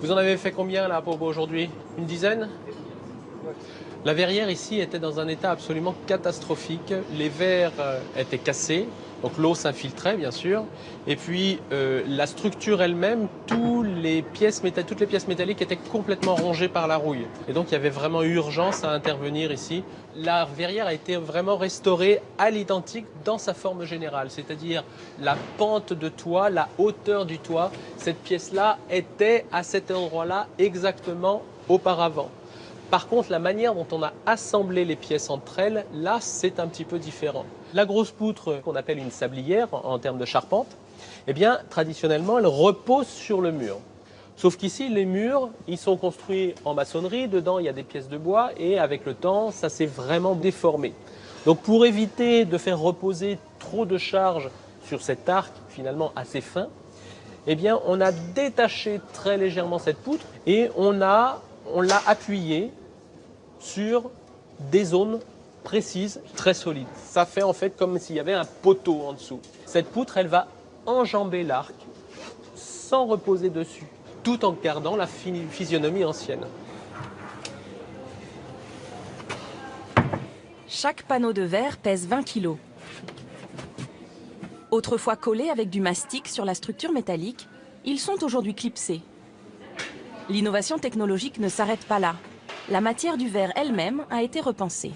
Vous en avez fait combien là pour aujourd'hui? Une dizaine? La verrière ici était dans un état absolument catastrophique. Les verres étaient cassés, donc l'eau s'infiltrait bien sûr. Et puis la structure elle-même, toutes les pièces métalliques étaient complètement rongées par la rouille. Et donc il y avait vraiment urgence à intervenir ici. La verrière a été vraiment restaurée à l'identique dans sa forme générale, c'est-à-dire la pente de toit, la hauteur du toit. Cette pièce-là était à cet endroit-là exactement auparavant. Par contre, la manière dont on a assemblé les pièces entre elles, là, c'est un petit peu différent. La grosse poutre, qu'on appelle une sablière en termes de charpente, eh bien, traditionnellement, elle repose sur le mur. Sauf qu'ici, les murs, ils sont construits en maçonnerie. Dedans, il y a des pièces de bois et avec le temps, ça s'est vraiment déformé. Donc, pour éviter de faire reposer trop de charge sur cet arc, finalement assez fin, eh bien, on a détaché très légèrement cette poutre et on l'a appuyée sur des zones précises, très solides. Ça fait en fait comme s'il y avait un poteau en dessous. Cette poutre, elle va enjamber l'arc sans reposer dessus, tout en gardant la physionomie ancienne. Chaque panneau de verre pèse 20 kg. Autrefois collés avec du mastic sur la structure métallique, ils sont aujourd'hui clipsés. L'innovation technologique ne s'arrête pas là. La matière du verre elle-même a été repensée.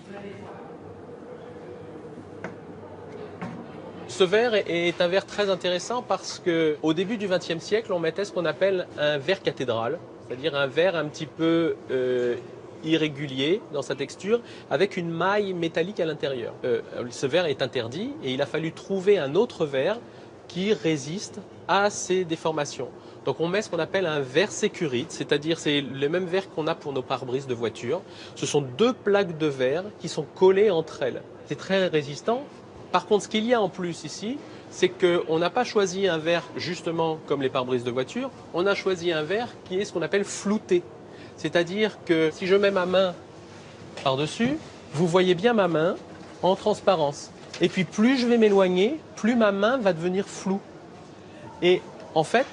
Ce verre est un verre très intéressant parce qu'au début du XXe siècle, on mettait ce qu'on appelle un verre cathédrale, c'est-à-dire un verre un petit peu irrégulier dans sa texture, avec une maille métallique à l'intérieur. Ce verre est interdit et il a fallu trouver un autre verre qui résiste à ces déformations. Donc on met ce qu'on appelle un verre sécurite, c'est-à-dire c'est le même verre qu'on a pour nos pare-brises de voiture. Ce sont 2 plaques de verre qui sont collées entre elles. C'est très résistant. Par contre, ce qu'il y a en plus ici, c'est qu'on n'a pas choisi un verre justement comme les pare-brises de voiture, on a choisi un verre qui est ce qu'on appelle flouté. C'est-à-dire que si je mets ma main par-dessus, vous voyez bien ma main en transparence. Et puis plus je vais m'éloigner, plus ma main va devenir floue. Et en fait,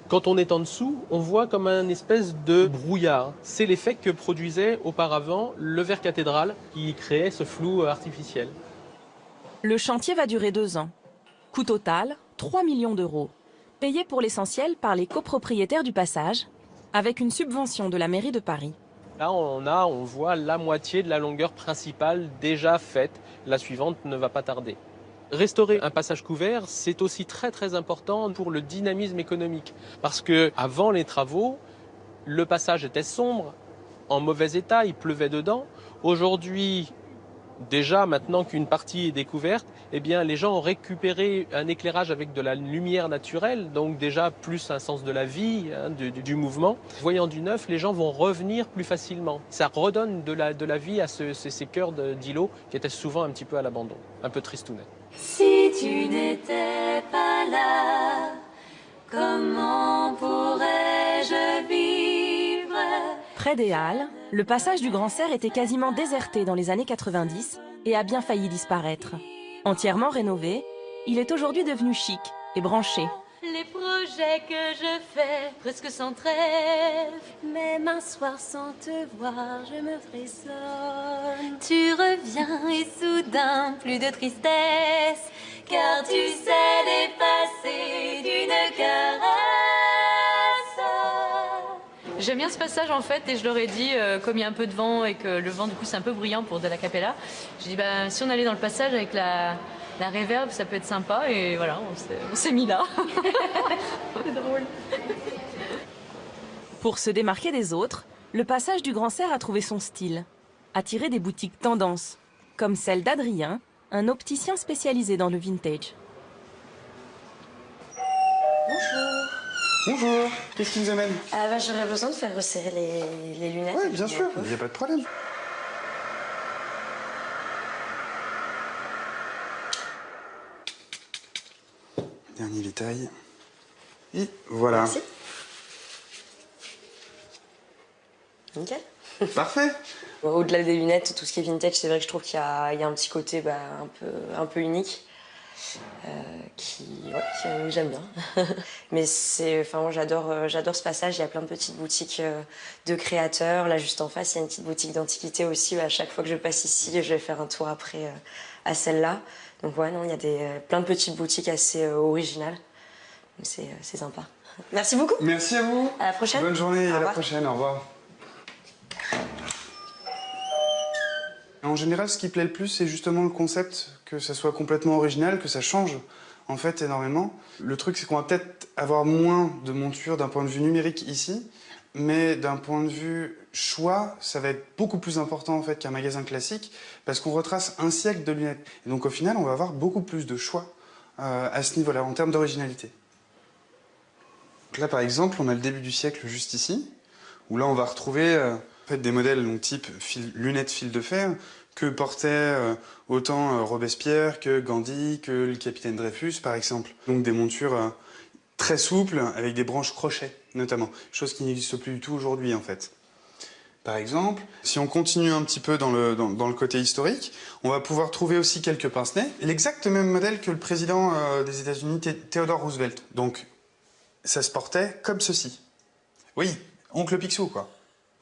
quand on est en dessous, on voit comme un espèce de brouillard. C'est l'effet que produisait auparavant le verre cathédrale qui créait ce flou artificiel. Le chantier va durer 2 ans. Coût total, 3 millions d'euros. Payé pour l'essentiel par les copropriétaires du passage, avec une subvention de la mairie de Paris. Là, on voit la moitié de la longueur principale déjà faite. La suivante ne va pas tarder. Restaurer un passage couvert, c'est aussi très très important pour le dynamisme économique. Parce que avant les travaux, le passage était sombre, en mauvais état, il pleuvait dedans. Aujourd'hui, déjà maintenant qu'une partie est découverte, eh bien les gens ont récupéré un éclairage avec de la lumière naturelle, donc déjà plus un sens de la vie, hein, du mouvement. Voyant du neuf, les gens vont revenir plus facilement. Ça redonne de la vie à ces cœurs d'îlots qui étaient souvent un petit peu à l'abandon, un peu tristounets. Si tu n'étais pas là, comment pourrais-je vivre? Près des Halles, le passage du Grand Cerf était quasiment déserté dans les années 90 et a bien failli disparaître. Entièrement rénové, il est aujourd'hui devenu chic et branché. Les projets que je fais, presque sans trêve. Même un soir sans te voir, je me frissonne. Tu reviens et soudain, plus de tristesse, car tu sais dépasser d'une caresse. J'aime bien ce passage en fait et je leur ai dit, comme il y a un peu de vent et que le vent du coup c'est un peu bruyant pour de la cappella, j'ai dit bah, si on allait dans le passage avec la réverb ça peut être sympa et voilà, on s'est mis là. C'est drôle. Pour se démarquer des autres, le passage du Grand Cerf a trouvé son style, attiré des boutiques tendance, comme celle d'Adrien, un opticien spécialisé dans le vintage. Bonjour. Bonjour, qu'est-ce qui nous amène? J'aurais besoin de faire resserrer les lunettes. Oui, bien sûr, il n'y a pas de problème. Dernier détail. Et voilà. Merci. Nickel. Parfait. Au-delà des lunettes, tout ce qui est vintage, c'est vrai que je trouve qu'il y a un petit côté un peu unique. Que j'aime bien. Mais moi j'adore ce passage, il y a plein de petites boutiques de créateurs. Là juste en face, il y a une petite boutique d'antiquité aussi. À chaque fois que je passe ici, je vais faire un tour après à celle-là. Donc ouais, non, il y a plein de petites boutiques assez originales. C'est sympa. Merci beaucoup. Merci à vous. À la prochaine. Bonne journée, Au à la revoir. prochaine, au revoir. En général, ce qui plaît le plus, c'est justement le concept, que ça soit complètement original, que ça change en fait énormément. Le truc, c'est qu'on va peut-être avoir moins de montures d'un point de vue numérique ici, mais d'un point de vue choix, ça va être beaucoup plus important en fait qu'un magasin classique, parce qu'on retrace un siècle de lunettes. Et donc au final, on va avoir beaucoup plus de choix à ce niveau-là, en termes d'originalité. Donc là, par exemple, on a le début du siècle juste ici, où là, on va retrouver en fait, des modèles donc, type lunettes fil de fer que portaient autant Robespierre que Gandhi, que le capitaine Dreyfus, par exemple. Donc des montures très souples, avec des branches crochets, notamment. Chose qui n'existe plus du tout aujourd'hui, en fait. Par exemple, si on continue un petit peu dans le côté historique, on va pouvoir trouver aussi quelques pince-nez. L'exact même modèle que le président des États-Unis, Theodore Roosevelt. Donc, ça se portait comme ceci. Oui, oncle Picsou, quoi.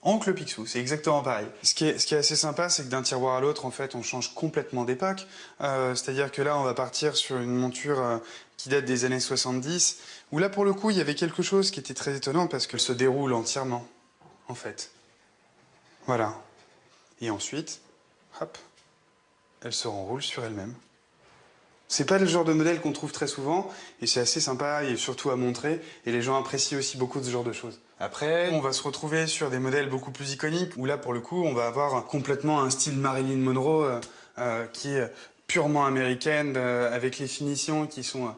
Oncle Picsou, c'est exactement pareil. Ce qui est assez sympa, c'est que d'un tiroir à l'autre, en fait, on change complètement d'époque. C'est-à-dire que là, on va partir sur une monture qui date des années 70, où là, pour le coup, il y avait quelque chose qui était très étonnant parce qu'elle se déroule entièrement, en fait. Voilà. Et ensuite, hop, elle se renroule sur elle-même. C'est pas le genre de modèle qu'on trouve très souvent, et c'est assez sympa, et surtout à montrer, et les gens apprécient aussi beaucoup ce genre de choses. Après, on va se retrouver sur des modèles beaucoup plus iconiques, où là, pour le coup, on va avoir complètement un style Marilyn Monroe qui est purement américaine, avec les finitions qui sont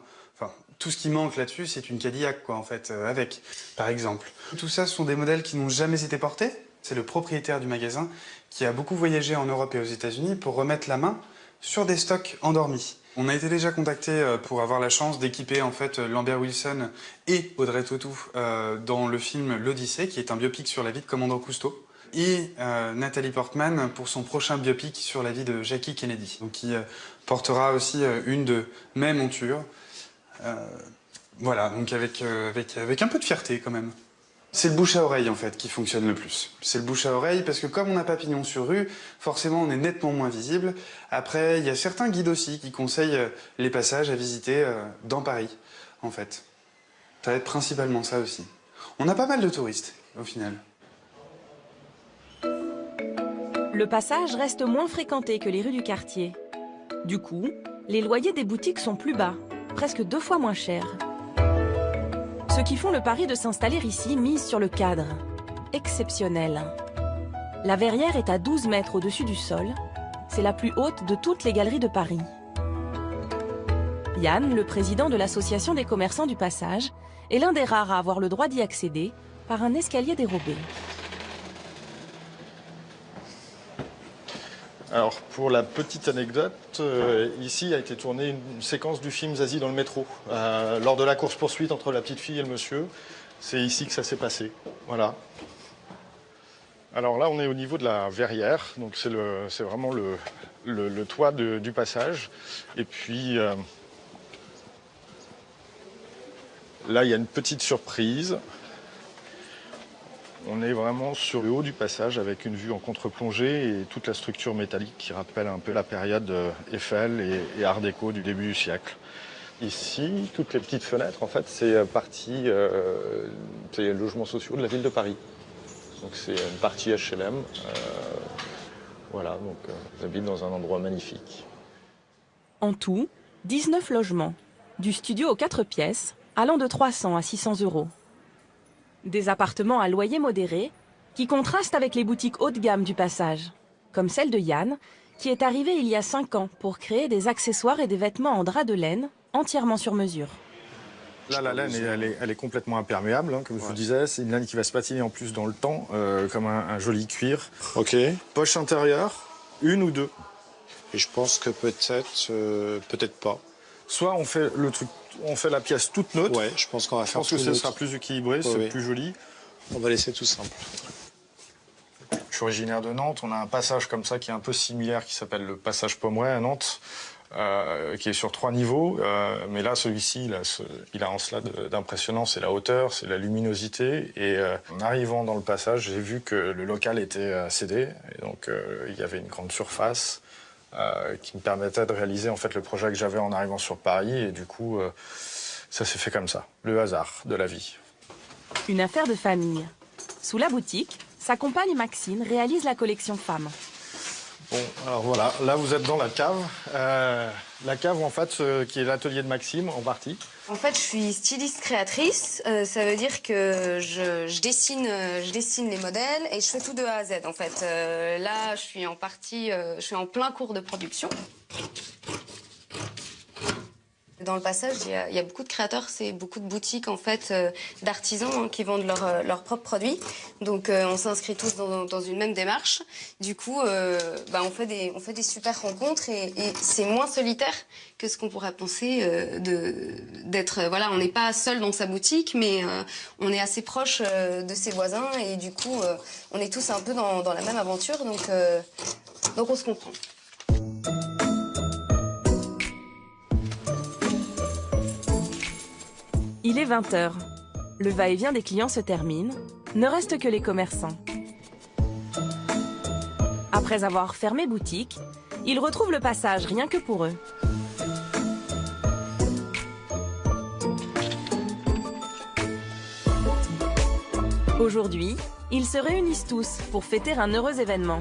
Tout ce qui manque là-dessus, c'est une Cadillac, quoi, en fait, avec, par exemple. Tout ça, ce sont des modèles qui n'ont jamais été portés. C'est le propriétaire du magasin qui a beaucoup voyagé en Europe et aux États-Unis pour remettre la main sur des stocks endormis. On a été déjà contacté pour avoir la chance d'équiper en fait Lambert Wilson et Audrey Tautou dans le film L'Odyssée, qui est un biopic sur la vie de Commandant Cousteau, et Nathalie Portman pour son prochain biopic sur la vie de Jackie Kennedy, donc qui portera aussi une de mes montures. Voilà, donc avec un peu de fierté quand même. C'est le bouche à oreille en fait qui fonctionne le plus. C'est le bouche à oreille parce que comme on n'a pas pignon sur rue, forcément on est nettement moins visible. Après, il y a certains guides aussi qui conseillent les passages à visiter dans Paris, en fait. Ça va être principalement ça aussi. On a pas mal de touristes, au final. Le passage reste moins fréquenté que les rues du quartier. Du coup, les loyers des boutiques sont plus bas, presque 2 fois moins chers. Ceux qui font le pari de s'installer ici misent sur le cadre. Exceptionnel. La verrière est à 12 mètres au-dessus du sol. C'est la plus haute de toutes les galeries de Paris. Yann, le président de l'association des commerçants du passage, est l'un des rares à avoir le droit d'y accéder par un escalier dérobé. Alors, pour la petite anecdote, ici a été tournée une séquence du film Zazie dans le métro. Lors de la course-poursuite entre la petite fille et le monsieur, c'est ici que ça s'est passé. Voilà. Alors là, on est au niveau de la verrière, donc c'est vraiment le toit du passage. Et puis, là, il y a une petite surprise. On est vraiment sur le haut du passage avec une vue en contre-plongée et toute la structure métallique qui rappelle un peu la période Eiffel et Art déco du début du siècle. Ici, toutes les petites fenêtres, en fait, c'est partie c'est les logements sociaux de la ville de Paris. Donc c'est une partie HLM. Voilà, donc j'habite dans un endroit magnifique. En tout, 19 logements, du studio aux 4 pièces, allant de 300 à 600 euros. Des appartements à loyer modéré qui contrastent avec les boutiques haut de gamme du passage, comme celle de Yann, qui est arrivé il y a 5 ans pour créer des accessoires et des vêtements en drap de laine entièrement sur mesure. Là, la laine, elle est complètement imperméable, hein, comme je vous disais. C'est une laine qui va se patiner en plus dans le temps, comme un joli cuir. Ok. Poche intérieure, 1 ou 2. Et je pense que peut-être pas. Soit on fait le truc, on fait la pièce toute neutre. Ouais, je pense qu'on va faire tout neutre. Je pense que ce neutre. sera plus équilibré, c'est plus joli. On va laisser tout simple. Je suis originaire de Nantes. On a un passage comme ça qui est un peu similaire, qui s'appelle le passage Pomeroy à Nantes, qui est sur 3 niveaux. Mais là, celui-ci, il a en cela d'impressionnant. C'est la hauteur, c'est la luminosité. Et en arrivant dans le passage, j'ai vu que le local était cédé. Et donc, il y avait une grande surface qui me permettait de réaliser en fait le projet que j'avais en arrivant sur Paris. Et du coup, ça s'est fait comme ça. Le hasard de la vie. Une affaire de famille. Sous la boutique, sa compagne Maxine réalise la collection femmes. Bon, alors voilà, là vous êtes dans la cave. La cave, en fait, qui est l'atelier de Maxime, en partie. En fait, je suis styliste créatrice. Ça veut dire que je dessine les modèles et je fais tout de A à Z, en fait. Là, je suis en plein cours de production. Dans le passage, il y a beaucoup de créateurs, c'est beaucoup de boutiques en fait d'artisans qui vendent leurs propres produits. Donc on s'inscrit tous dans une même démarche. Du coup, on fait des super rencontres et c'est moins solitaire que ce qu'on pourrait penser d'être. Voilà, on n'est pas seul dans sa boutique, mais on est assez proche de ses voisins et du coup, on est tous un peu dans la même aventure. Donc on se comprend. Il est 20h. Le va-et-vient des clients se termine. Ne reste que les commerçants. Après avoir fermé boutique, ils retrouvent le passage rien que pour eux. Aujourd'hui, ils se réunissent tous pour fêter un heureux événement.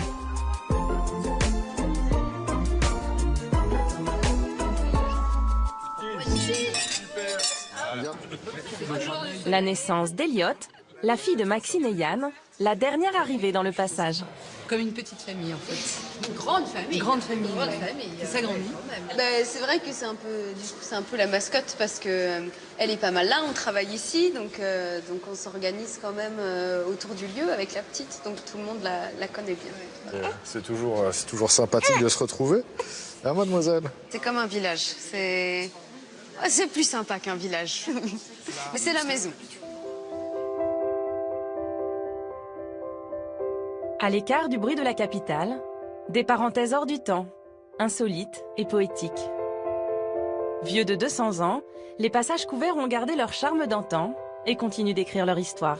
La naissance d'Eliott, la fille de Maxine et Yann, la dernière arrivée dans le passage. Comme une petite famille en fait. Une grande famille. Grande famille. Ça s'agrandit. C'est vrai que c'est un peu la mascotte parce que elle est pas mal là, on travaille ici, donc on s'organise quand même autour du lieu avec la petite, donc tout le monde la connaît bien. C'est toujours sympathique de se retrouver. Hein, mademoiselle? C'est comme un village, c'est plus sympa qu'un village, mais c'est la maison. À l'écart du bruit de la capitale, des parenthèses hors du temps, insolites et poétiques. Vieux de 200 ans, les passages couverts ont gardé leur charme d'antan et continuent d'écrire leur histoire.